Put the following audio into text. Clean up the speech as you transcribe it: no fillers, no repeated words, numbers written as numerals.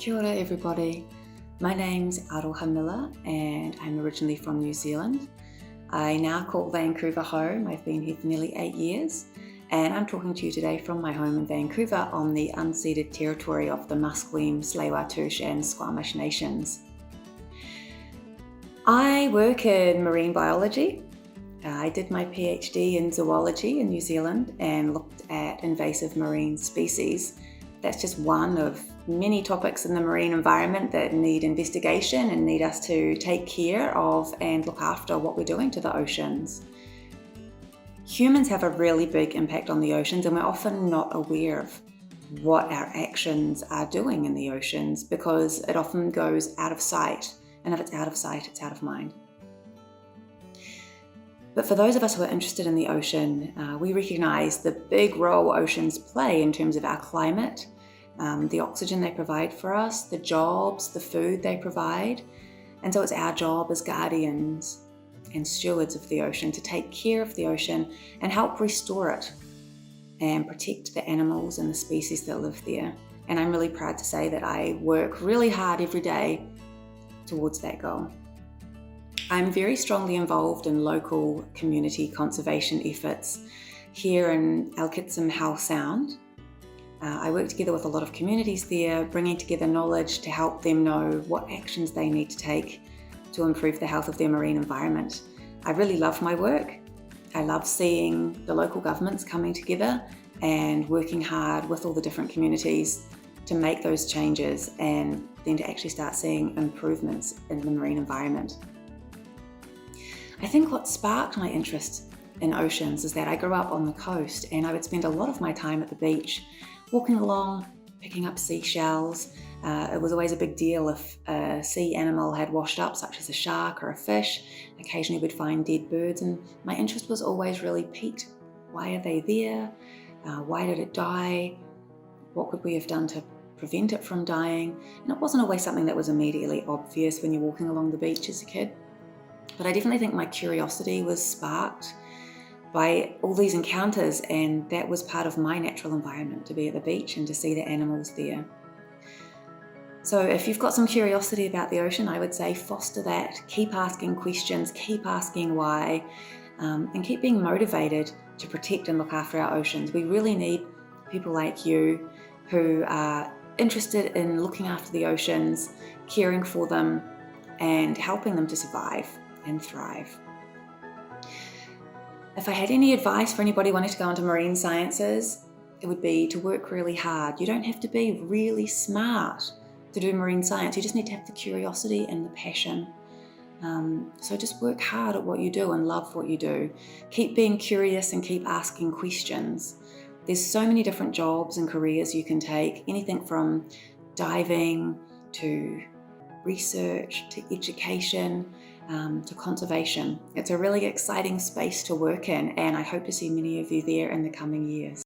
Kia ora everybody, my name's Aroha and I'm originally from New Zealand. I now call Vancouver home. I've been here for nearly 8 years and I'm talking to you today from my home in Vancouver on the unceded territory of the Musqueam, Tsleil-Waututh and Squamish nations. I work in marine biology. I did my PhD in zoology in New Zealand and looked at invasive marine species. That's just one of many topics in the marine environment that need investigation and need us to take care of and look after what we're doing to the oceans. Humans have a really big impact on the oceans and we're often not aware of what our actions are doing in the oceans because it often goes out of sight, and if it's out of sight, it's out of mind. But for those of us who are interested in the ocean, we recognise the big role oceans play in terms of our climate, the oxygen they provide for us, the jobs, the food they provide. And so it's our job as guardians and stewards of the ocean to take care of the ocean and help restore it and protect the animals and the species that live there. And I'm really proud to say that I work really hard every day towards that goal. I'm very strongly involved in local community conservation efforts here in Alkitsum Howe Sound. I work together with a lot of communities there, bringing together knowledge to help them know what actions they need to take to improve the health of their marine environment. I really love my work. I love seeing the local governments coming together and working hard with all the different communities to make those changes and then to actually start seeing improvements in the marine environment. I think what sparked my interest in oceans is that I grew up on the coast and I would spend a lot of my time at the beach, walking along, picking up seashells. It was always a big deal if a sea animal had washed up, such as a shark or a fish. Occasionally we'd find dead birds, and my interest was always really piqued. Why are they there? Why did it die? What could we have done to prevent it from dying? And it wasn't always something that was immediately obvious when you're walking along the beach as a kid. But I definitely think my curiosity was sparked by all these encounters, and that was part of my natural environment, to be at the beach and to see the animals there. So if you've got some curiosity about the ocean, I would say foster that. Keep asking questions, keep asking why, and keep being motivated to protect and look after our oceans. We really need people like you who are interested in looking after the oceans, caring for them, and helping them to survive and thrive. If I had any advice for anybody wanting to go into marine sciences, it would be to work really hard. You don't have to be really smart to do marine science. You just need to have the curiosity and the passion. So just work hard at what you do and love what you do. Keep being curious and keep asking questions. There's so many different jobs and careers you can take, anything from diving to research to education, to conservation. It's a really exciting space to work in, and I hope to see many of you there in the coming years.